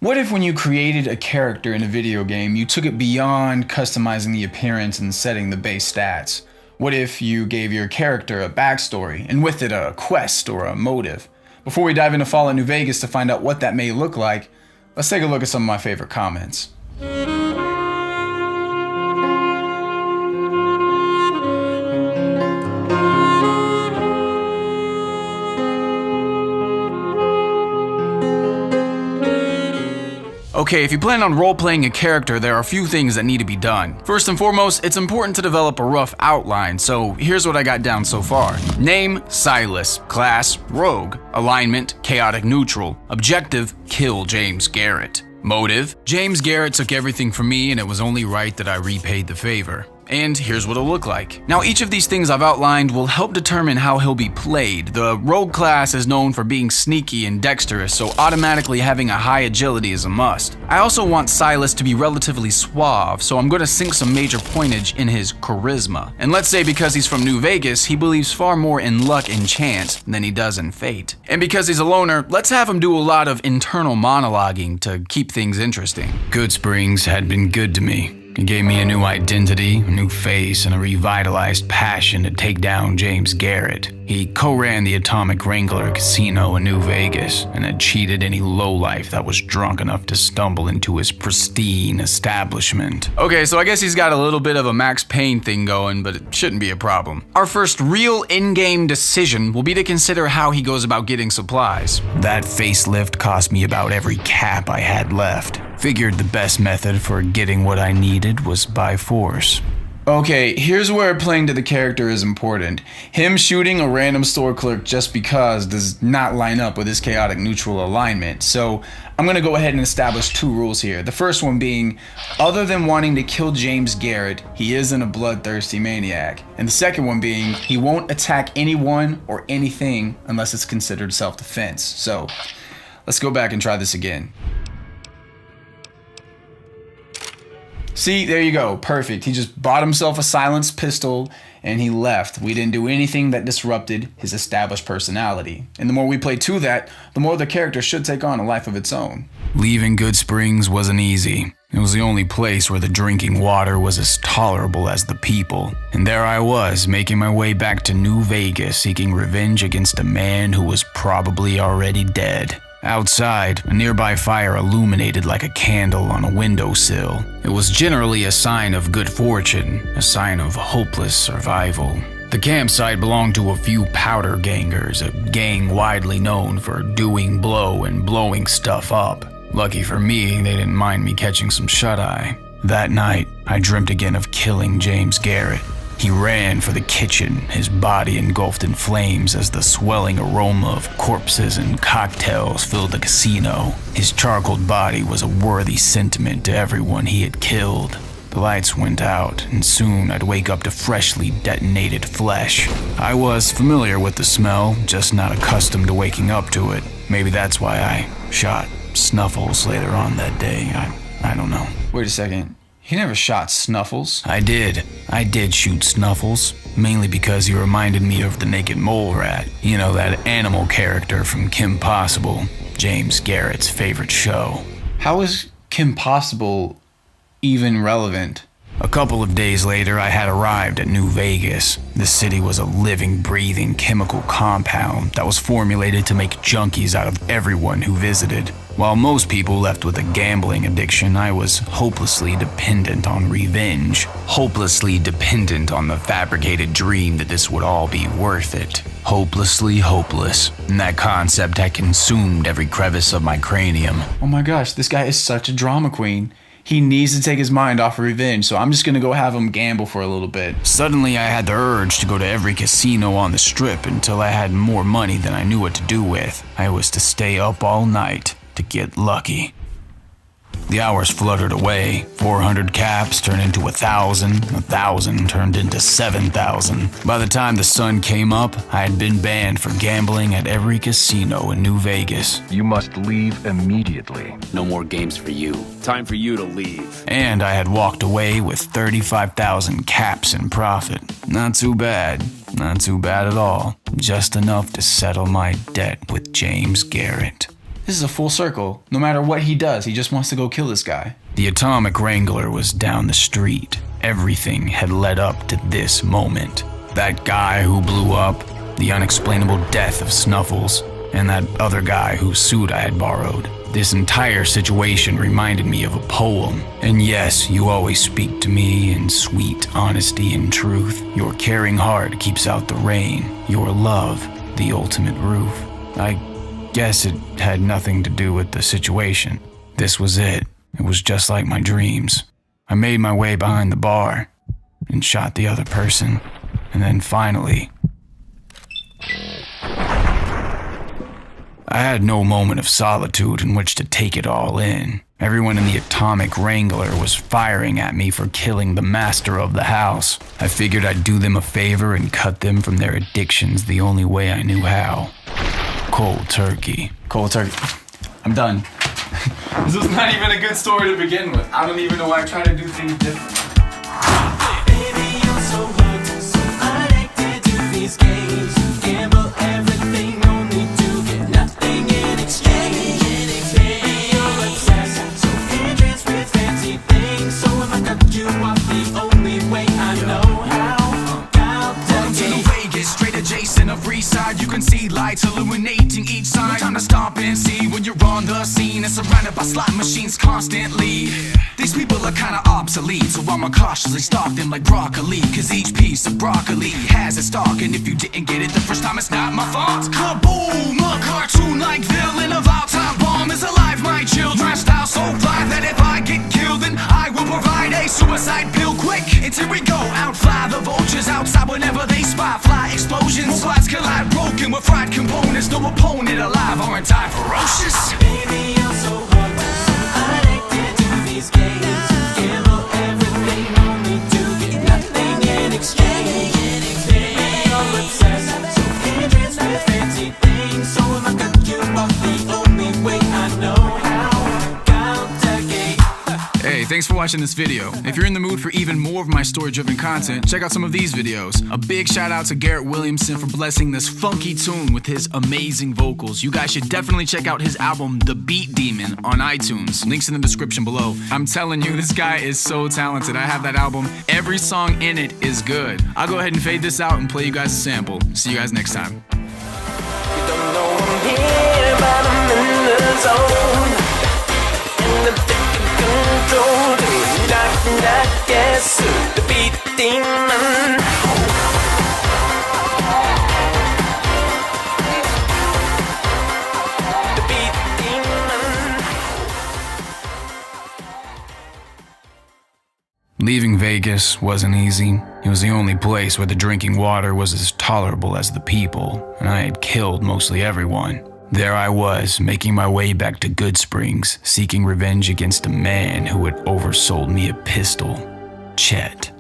What if when you created a character in a video game, you took it beyond customizing the appearance and setting the base stats? What if you gave your character a backstory, and with it a quest or a motive? Before we dive into Fallout New Vegas to find out what that may look like, let's take a look at some of my favorite comments. Okay, if you plan on role-playing a character, there are a few things that need to be done. First and foremost, it's important to develop a rough outline, so here's what I got down so far. Name, Silas. Class, Rogue. Alignment, Chaotic Neutral. Objective, kill James Garrett. Motive, James Garrett took everything from me and it was only right that I repaid the favor. And here's what it'll look like. Now, each of these things I've outlined will help determine how he'll be played. The Rogue class is known for being sneaky and dexterous, so automatically having a high agility is a must. I also want Silas to be relatively suave, so I'm going to sink some major pointage in his charisma. And let's say because he's from New Vegas, he believes far more in luck and chance than he does in fate. And because he's a loner, let's have him do a lot of internal monologuing to keep things interesting. Goodsprings had been good to me. It gave me a new identity, a new face, and a revitalized passion to take down James Garrett. He co-ran the Atomic Wrangler Casino in New Vegas and had cheated any lowlife that was drunk enough to stumble into his pristine establishment. Okay, so I guess he's got a little bit of a Max Payne thing going, but it shouldn't be a problem. Our first real in-game decision will be to consider how he goes about getting supplies. That facelift cost me about every cap I had left. Figured the best method for getting what I needed was by force. Okay, here's where playing to the character is important. Him shooting a random store clerk just because does not line up with his chaotic neutral alignment. So I'm going to go ahead and establish two rules here. The first one being, other than wanting to kill James Garrett, he isn't a bloodthirsty maniac. And the second one being, he won't attack anyone or anything unless it's considered self-defense. So let's go back and try this again. See, there you go, perfect. He just bought himself a silenced pistol and he left. We didn't do anything that disrupted his established personality. And the more we play to that, the more the character should take on a life of its own. Leaving Goodsprings wasn't easy. It was the only place where the drinking water was as tolerable as the people. And there I was, making my way back to New Vegas, seeking revenge against a man who was probably already dead. Outside, a nearby fire illuminated like a candle on a windowsill. It was generally a sign of good fortune, a sign of hopeless survival. The campsite belonged to a few powder gangers, a gang widely known for doing blow and blowing stuff up. Lucky for me, they didn't mind me catching some shut-eye. That night, I dreamt again of killing James Garrett. He ran for the kitchen, his body engulfed in flames as the swelling aroma of corpses and cocktails filled the casino. His charcoaled body was a worthy sentiment to everyone he had killed. The lights went out, and soon I'd wake up to freshly detonated flesh. I was familiar with the smell, just not accustomed to waking up to it. Maybe that's why I shot Snuffles later on that day. I don't know. Wait a second. He never shot Snuffles. I did shoot Snuffles, mainly because he reminded me of the naked mole rat. You know, that animal character from Kim Possible, James Garrett's favorite show. How is Kim Possible even relevant? A couple of days later, I had arrived at New Vegas. The city was a living, breathing chemical compound that was formulated to make junkies out of everyone who visited. While most people left with a gambling addiction, I was hopelessly dependent on revenge. Hopelessly dependent on the fabricated dream that this would all be worth it. Hopelessly hopeless. And that concept had consumed every crevice of my cranium. Oh my gosh, this guy is such a drama queen. He needs to take his mind off of revenge, so I'm just gonna go have him gamble for a little bit. Suddenly, I had the urge to go to every casino on the strip until I had more money than I knew what to do with. I was to stay up all night to get lucky. The hours fluttered away. 400 caps turned into 1,000. 1,000 turned into 7,000. By the time the sun came up, I had been banned for gambling at every casino in New Vegas. You must leave immediately. No more games for you. Time for you to leave. And I had walked away with 35,000 caps in profit. Not too bad. Not too bad at all. Just enough to settle my debt with James Garrett. This is a full circle. No matter what he does, he just wants to go kill this guy. The Atomic Wrangler was down the street. Everything had led up to this moment. That guy who blew up, the unexplainable death of Snuffles, and that other guy whose suit I had borrowed. This entire situation reminded me of a poem. And yes, you always speak to me in sweet honesty and truth. Your caring heart keeps out the rain. Your love, the ultimate roof. I guess it had nothing to do with the situation. This was it. It was just like my dreams. I made my way behind the bar and shot the other person. And then finally, I had no moment of solitude in which to take it all in. Everyone in the Atomic Wrangler was firing at me for killing the master of the house. I figured I'd do them a favor and cut them from their addictions the only way I knew how. Cold turkey. Cold turkey. I'm done. This was not even a good story to begin with. I don't even know why I try to do things different. Baby, you're so hooked, so addicted to these games. Gamble everything only to get nothing in exchange. Baby, you're obsessed, so entranced with fancy things. So if I cut you off the only way I know how, welcome to Vegas, straight adjacent of Freeside. You can see lights illuminating each side. No time to stop and see when you're on the scene and surrounded by slot machines constantly. These people are kinda obsolete, so I'ma cautiously stalk them like broccoli. Cause each piece of broccoli has a stalk, and if you didn't get it the first time, it's not my fault. Kaboom! A cartoon-like villain of all-time bomb is alive, my children. Style so fly that if I get killed, then I will provide a suicide pill quick. Until we go, out fly the vultures outside whenever they spy. Fly explosions, robots collide, broken with fried components. No opponent alive, aren't I ferocious? Baby, you're so hooked, so addicted to these games. Gamble everything only to get nothing in exchange. Baby, you're obsessed, so entranced with fancy things. So if I cut you off the only way I know how, count the gate. Hey, thanks for watching this video. If you're in the mood for even more of my story-driven content, check out some of these videos. A big shout out to Garrett Williamson for blessing this funky tune with his amazing vocals. You guys should definitely check out his album, The Beat Demon, on iTunes. Links in the description below. I'm telling you, this guy is so talented. I have that album. Every song in it is good. I'll go ahead and fade this out and play you guys a sample. See you guys next time. You don't know I'm here, but I'm in the zone. And I'm taking control. That yes, the beat demon. The beat demon. Leaving Vegas wasn't easy. It was the only place where the drinking water was as tolerable as the people, and I had killed mostly everyone. There I was, making my way back to Good Springs, seeking revenge against a man who had oversold me a pistol, Chet.